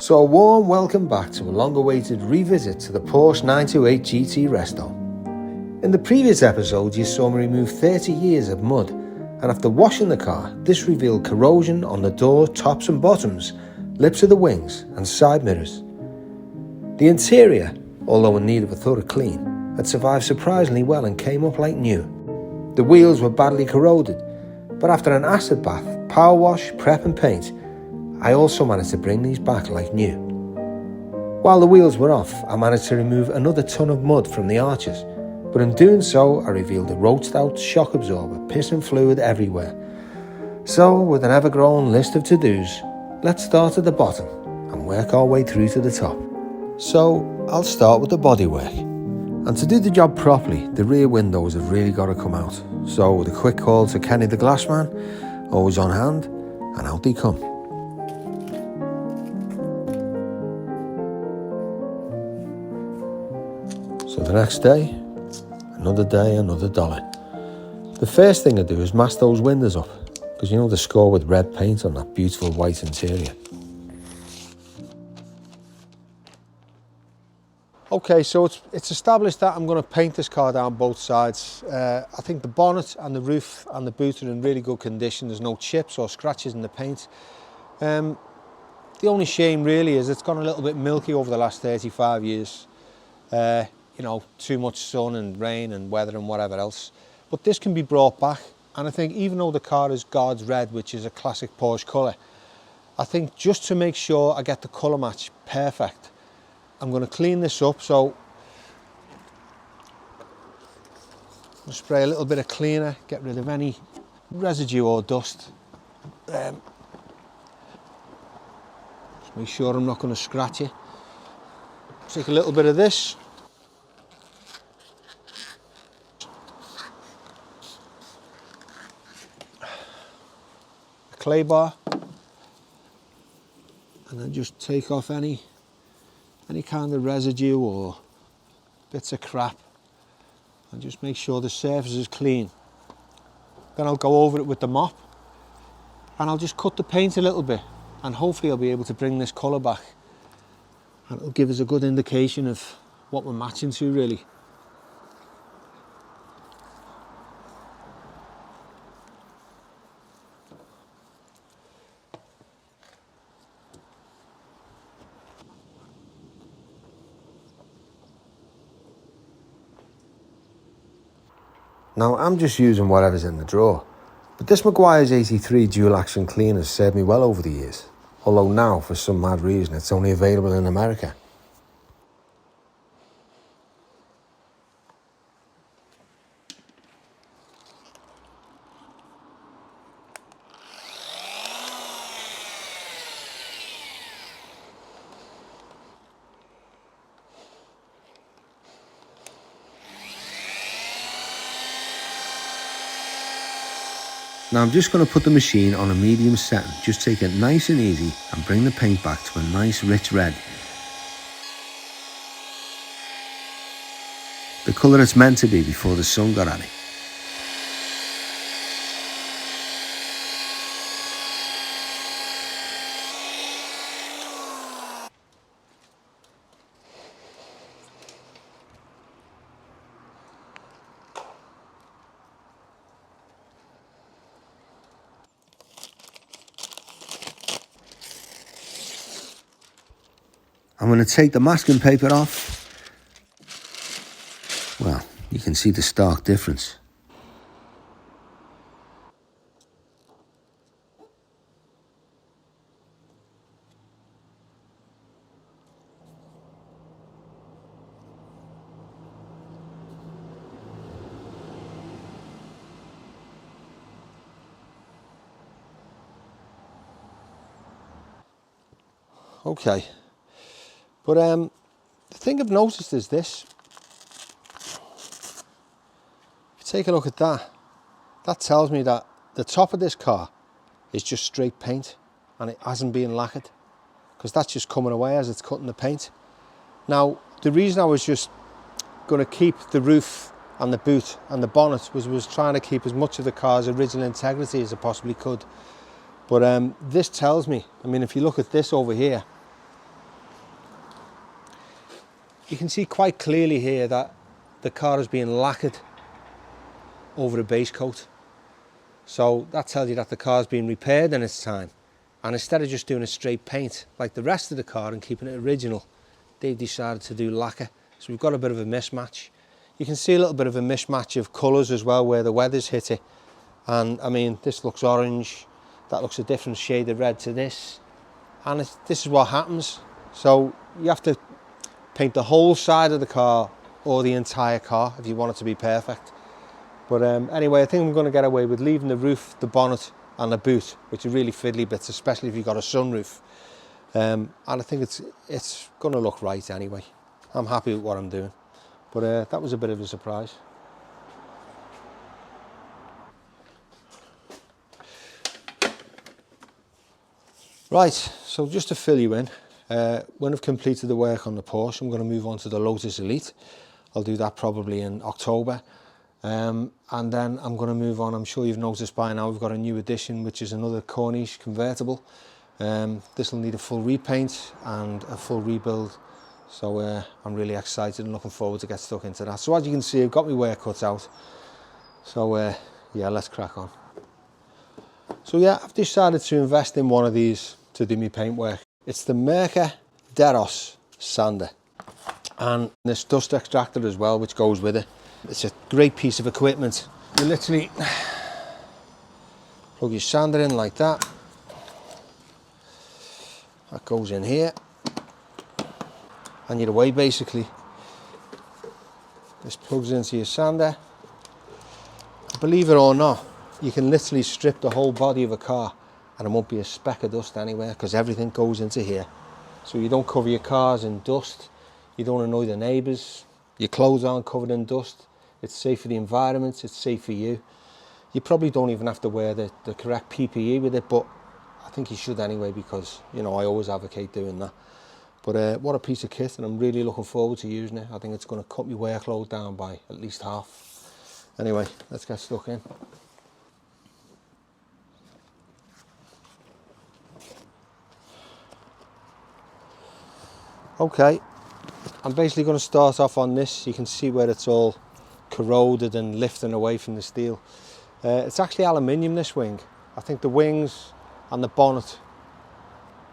So a warm welcome back to a long-awaited revisit to the Porsche 928 GT Resto. In the previous episode you saw me remove 30 years of mud, and after washing the car this revealed corrosion on the door tops and bottoms, lips of the wings and side mirrors. The interior, although in need of a thorough clean, had survived surprisingly well and came up like new. The wheels were badly corroded, but after an acid bath, power wash, prep and paint, I also managed to bring these back like new. While the wheels were off, I managed to remove another ton of mud from the arches, but in doing so I revealed a roached-out shock absorber, piston fluid everywhere. So with an ever-growing list of to-dos, let's start at the bottom and work our way through to the top. So I'll start with the bodywork. And to do the job properly, the rear windows have really got to come out. So with a quick call to Kenny the glassman, always on hand, and out they come. So the next day, another dollar. The first thing I do is mask those windows up, because you know the score with red paint on that beautiful white interior. Okay, so it's established that I'm going to paint this car down both sides. I think the bonnet and the roof and the boot are in really good condition. There's no chips or scratches in the paint. The only shame really is it's gone a little bit milky over the last 35 years. You know, too much sun and rain and weather and whatever else. But this can be brought back, and I think even though the car is God's red, which is a classic Porsche colour, I think just to make sure I get the colour match perfect, I'm going to clean this up. So I'll spray a little bit of cleaner, get rid of any residue or dust. Just make sure I'm not going to scratch it. Take a little bit of this. Clay bar, and then just take off any kind of residue or bits of crap, and just make sure the surface is clean. Then I'll go over it with the mop, and I'll just cut the paint a little bit, and hopefully I'll be able to bring this colour back, and it'll give us a good indication of what we're matching to really. Now I'm just using whatever's in the drawer, but this Meguiar's 83 dual action cleaner has served me well over the years, although now for some mad reason it's only available in America. Now I'm just going to put the machine on a medium setting, just take it nice and easy and bring the paint back to a nice rich red. The colour it's meant to be before the sun got at it. I'm going to take the masking paper off. Well, you can see the stark difference. Okay. But the thing I've noticed is this. If you take a look at that, that tells me that the top of this car is just straight paint and it hasn't been lacquered, because that's just coming away as it's cutting the paint. Now, the reason I was just going to keep the roof and the boot and the bonnet was trying to keep as much of the car's original integrity as I possibly could. But this tells me, I mean, if you look at this over here, you can see quite clearly here that the car is being lacquered over a base coat. So that tells you that the car's been repaired in its time. And instead of just doing a straight paint like the rest of the car and keeping it original, they've decided to do lacquer. So we've got a bit of a mismatch. You can see a little bit of a mismatch of colours as well where the weather's hit it. And I mean, this looks orange, that looks a different shade of red to this. And this is what happens. So you have to paint the whole side of the car or the entire car if you want it to be perfect. But anyway, I think I'm going to get away with leaving the roof, the bonnet and the boot, which are really fiddly bits, especially if you've got a sunroof. And I think it's going to look right anyway. I'm happy with what I'm doing. But that was a bit of a surprise. Right, so just to fill you in, when I've completed the work on the Porsche, I'm going to move on to the Lotus Elite. I'll do that probably in October. And then I'm going to move on. I'm sure you've noticed by now we've got a new addition, which is another Corniche convertible. This will need a full repaint and a full rebuild. So I'm really excited and looking forward to get stuck into that. So as you can see, I've got my work cut out. So yeah, let's crack on. So yeah, I've decided to invest in one of these to do my paint work. It's the Mirka DEROS sander. And this dust extractor as well, which goes with it. It's a great piece of equipment. You literally plug your sander in like that. That goes in here. And you're away basically. This plugs into your sander. Believe it or not, you can literally strip the whole body of a car and there won't be a speck of dust anywhere because everything goes into here. So you don't cover your cars in dust. You don't annoy the neighbours. Your clothes aren't covered in dust. It's safe for the environment, it's safe for you. You probably don't even have to wear the correct PPE with it, but I think you should anyway because, you know, I always advocate doing that. But what a piece of kit, and I'm really looking forward to using it. I think it's going to cut my workload down by at least half. Anyway, let's get stuck in. Okay, I'm basically going to start off on this. You can see where it's all corroded and lifting away from the steel. It's actually aluminium, this wing. I think the wings and the bonnet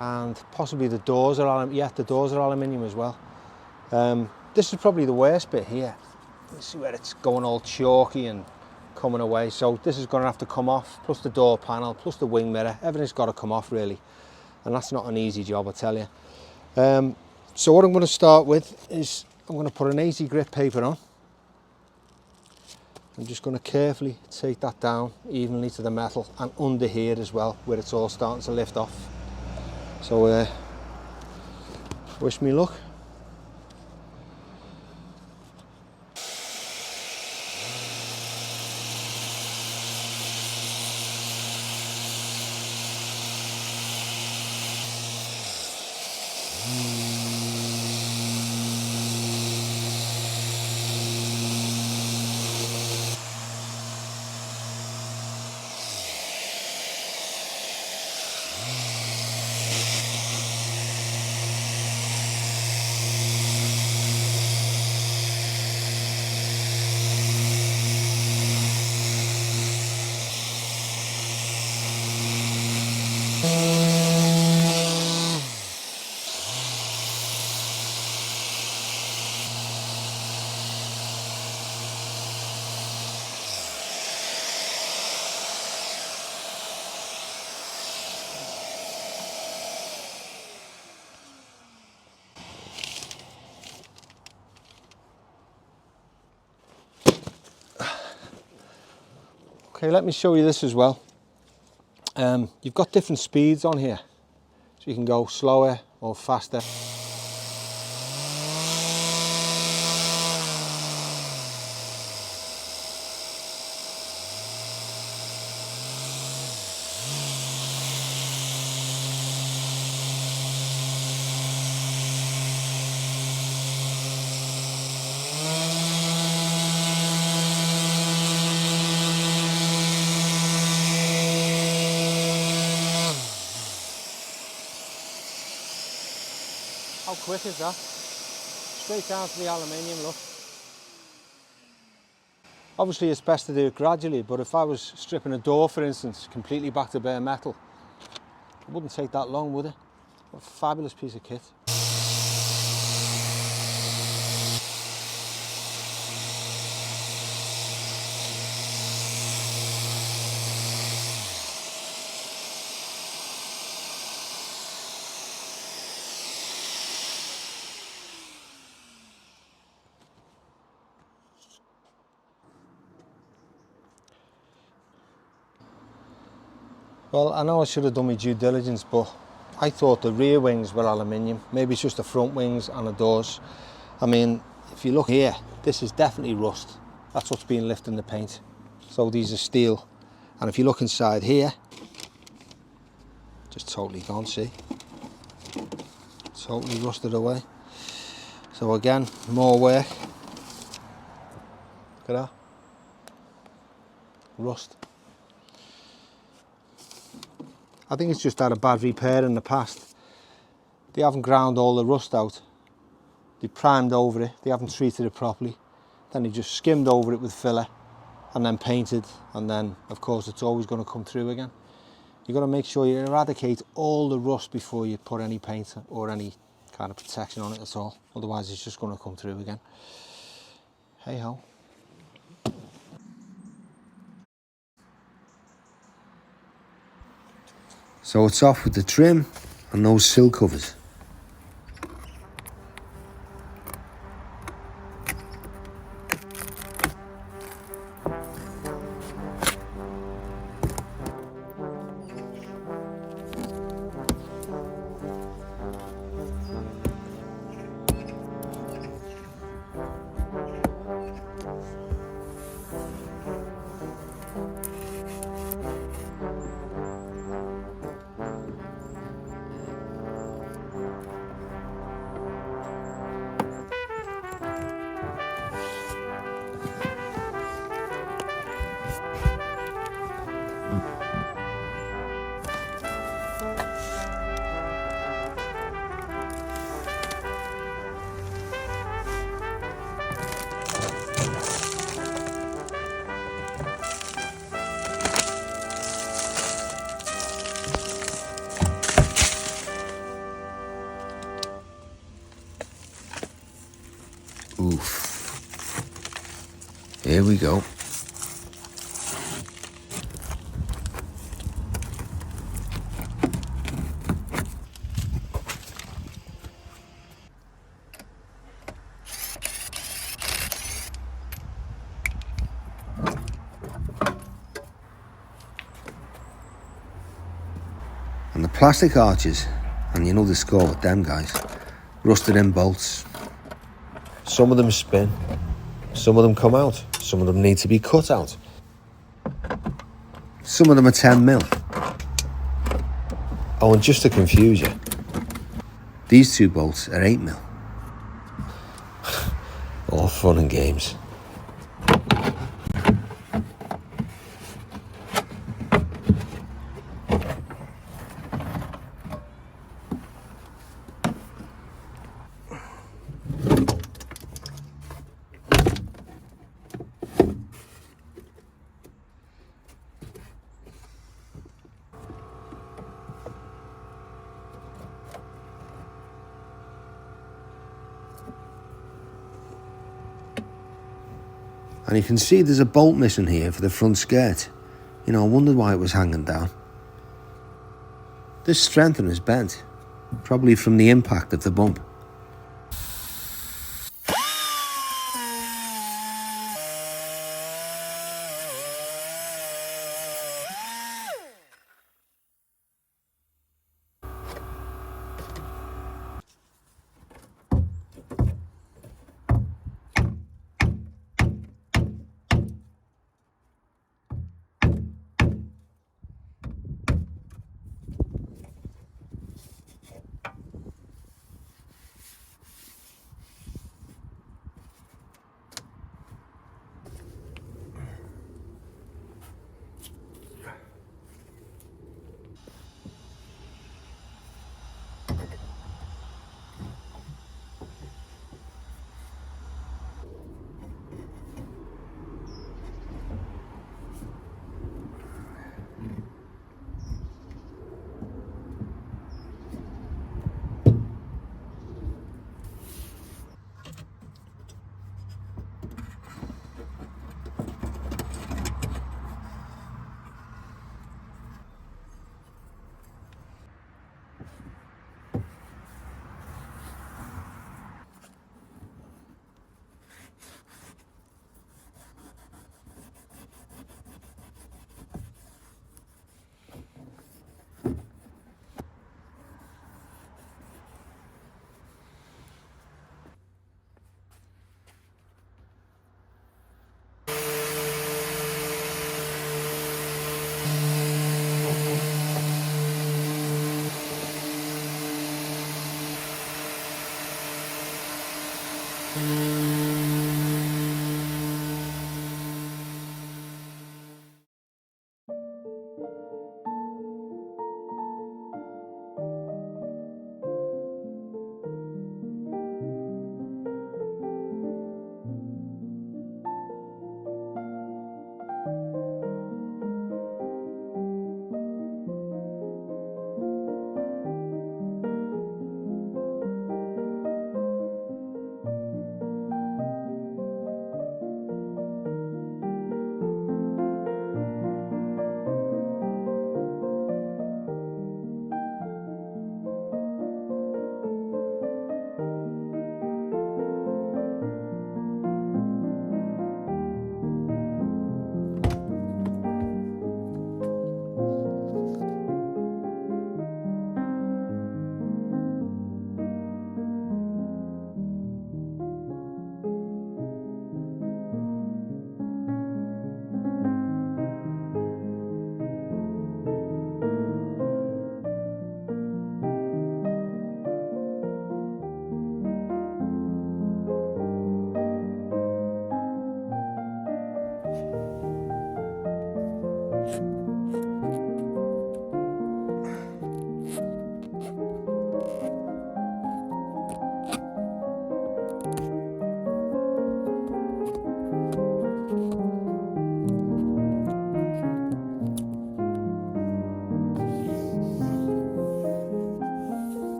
and possibly the doors are aluminium. Yeah, the doors are aluminium as well. This is probably the worst bit here. You see where it's going all chalky and coming away. So this is going to have to come off, plus the door panel, plus the wing mirror. Everything's got to come off really. And that's not an easy job, I tell you. So what I'm going to start with is I'm going to put an 80 grit paper on. I'm just going to carefully take that down evenly to the metal and under here as well, where it's all starting to lift off. So wish me luck. Okay, let me show you this as well. You've got different speeds on here, so you can go slower or faster. How quick is that? straight down to the aluminium, look. Obviously it's best to do it gradually, but if I was stripping a door, for instance, completely back to bare metal, it wouldn't take that long, would it? What a fabulous piece of kit. Well, I know I should have done my due diligence, but I thought the rear wings were aluminium. Maybe it's just the front wings and the doors. I mean, if you look here, this is definitely rust. That's what's being lifted in the paint. So these are steel. And if you look inside here, just totally gone, see? Totally rusted away. So again, more work. Look at that. Rust. I think it's just had a bad repair in the past. They haven't ground all the rust out. They primed over it, they haven't treated it properly. Then they just skimmed over it with filler and then painted, and then of course it's always going to come through again. You've got to make sure you eradicate all the rust before you put any paint or any kind of protection on it at all. Otherwise it's just going to come through again. Hey ho. So it's off with the trim and those sill covers. Oof. Here we go. And the plastic arches, and you know the score with them guys, rusted in bolts. Some of them spin, some of them come out, some of them need to be cut out. Some of them are 10mm. Oh, and just to confuse you, these two bolts are 8mm. All fun and games. And you can see there's a bolt missing here for the front skirt. You know, I wondered why it was hanging down. This strengthener is bent, probably from the impact of the bump.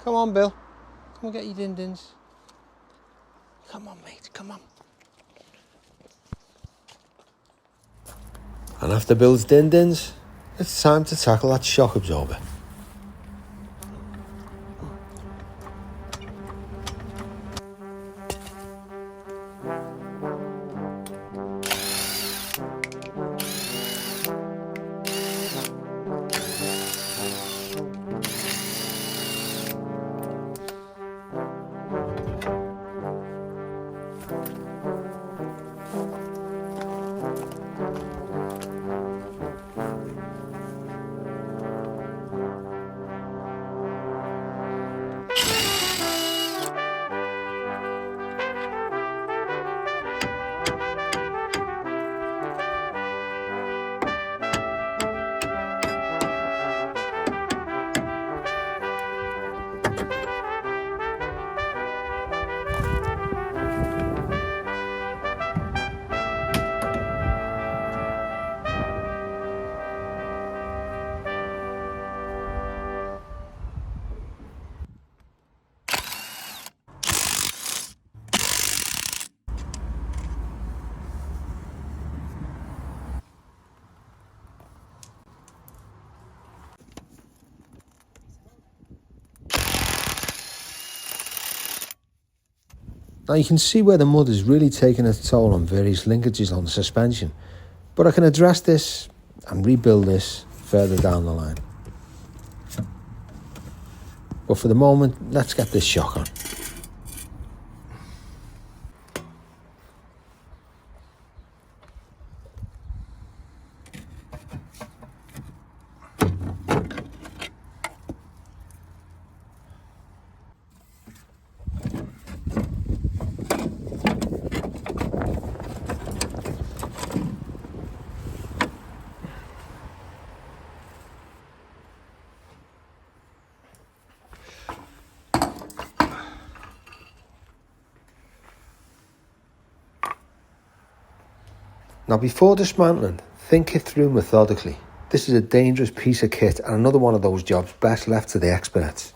Come on, Bill. Come and get your din-dins. Come on, mate, come on. And after Bill's din-dins, it's time to tackle that shock absorber. Now you can see where the mud has really taken its toll on various linkages on the suspension, but I can address this and rebuild this further down the line. But for the moment, let's get this shock on. Now before dismantling, think it through methodically. This is a dangerous piece of kit and another one of those jobs best left to the experts.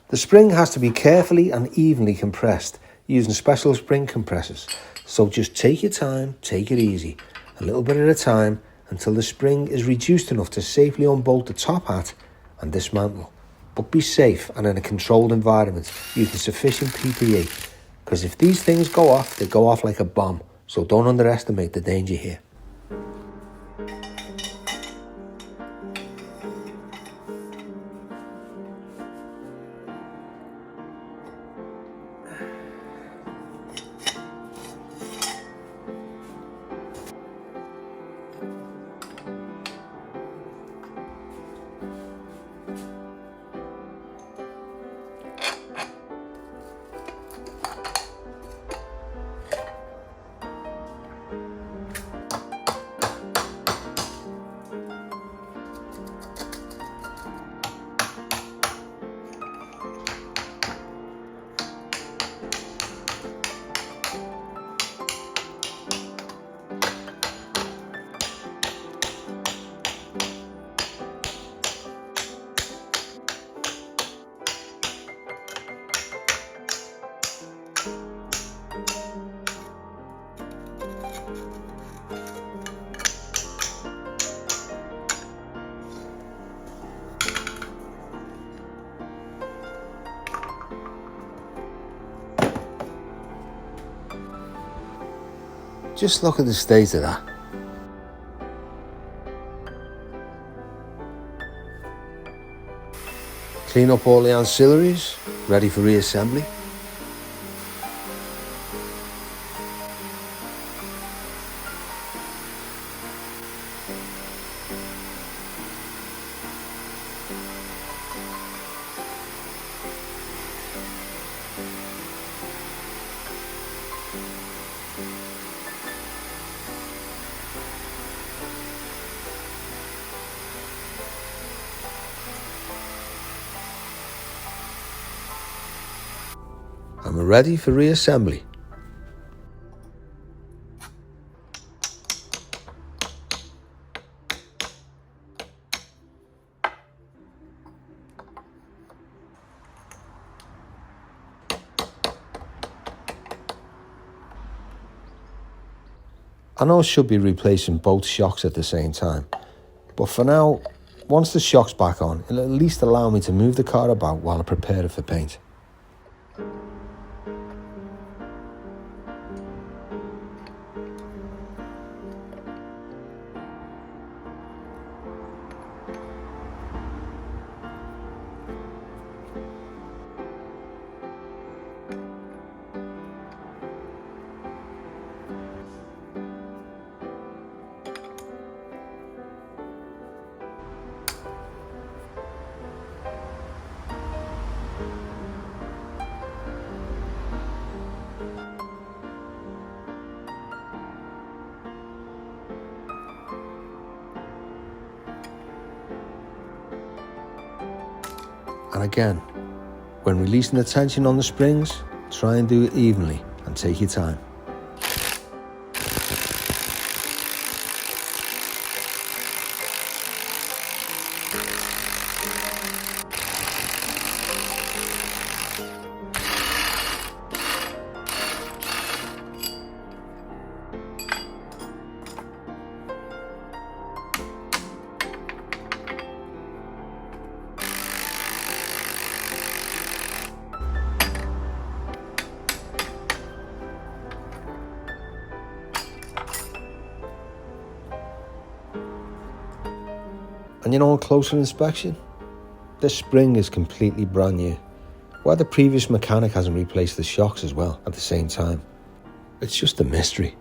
The spring has to be carefully and evenly compressed using special spring compressors. So just take your time, take it easy, a little bit at a time until the spring is reduced enough to safely unbolt the top hat and dismantle. But be safe and in a controlled environment using sufficient PPE, because if these things go off, they go off like a bomb. So don't underestimate the danger here. Just look at the state of that. Clean up all the ancillaries, ready for reassembly. And we're ready for reassembly. I know I should be replacing both shocks at the same time, but for now, once the shock's back on, it'll at least allow me to move the car about while I prepare it for paint. And again, when releasing the tension on the springs, try and do it evenly and take your time. And you know, on closer inspection, this spring is completely brand new. Why the previous mechanic hasn't replaced the shocks as well at the same time, it's just a mystery.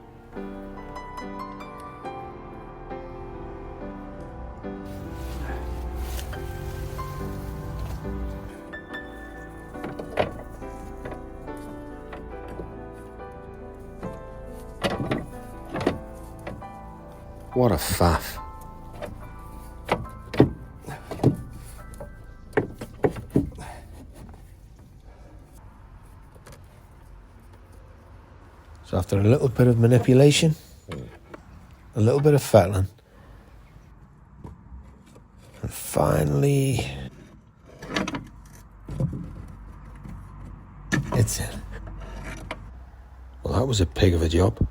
What a faff. So after a little bit of manipulation, a little bit of fettling, and finally, it's in. Well, that was a pig of a job.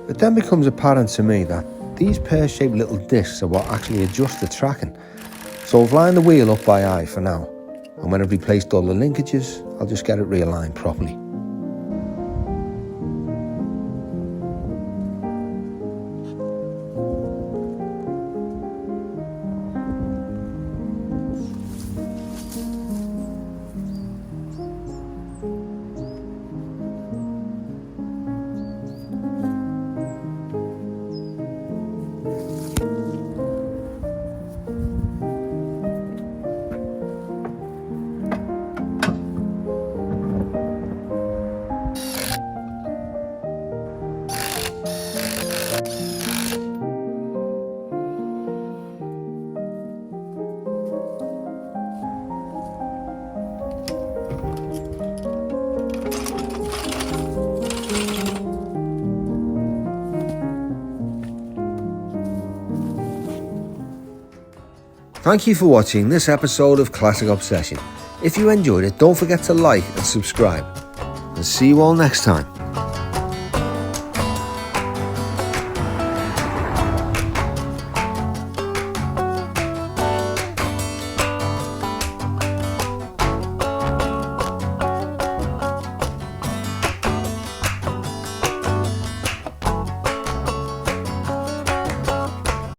It then becomes apparent to me that these pear-shaped little discs are what actually adjust the tracking. So I've lined the wheel up by eye for now, and when I've replaced all the linkages, I'll just get it realigned properly. Thank you for watching this episode of Classic Obsession. If you enjoyed it, don't forget to like and subscribe. And see you all next time.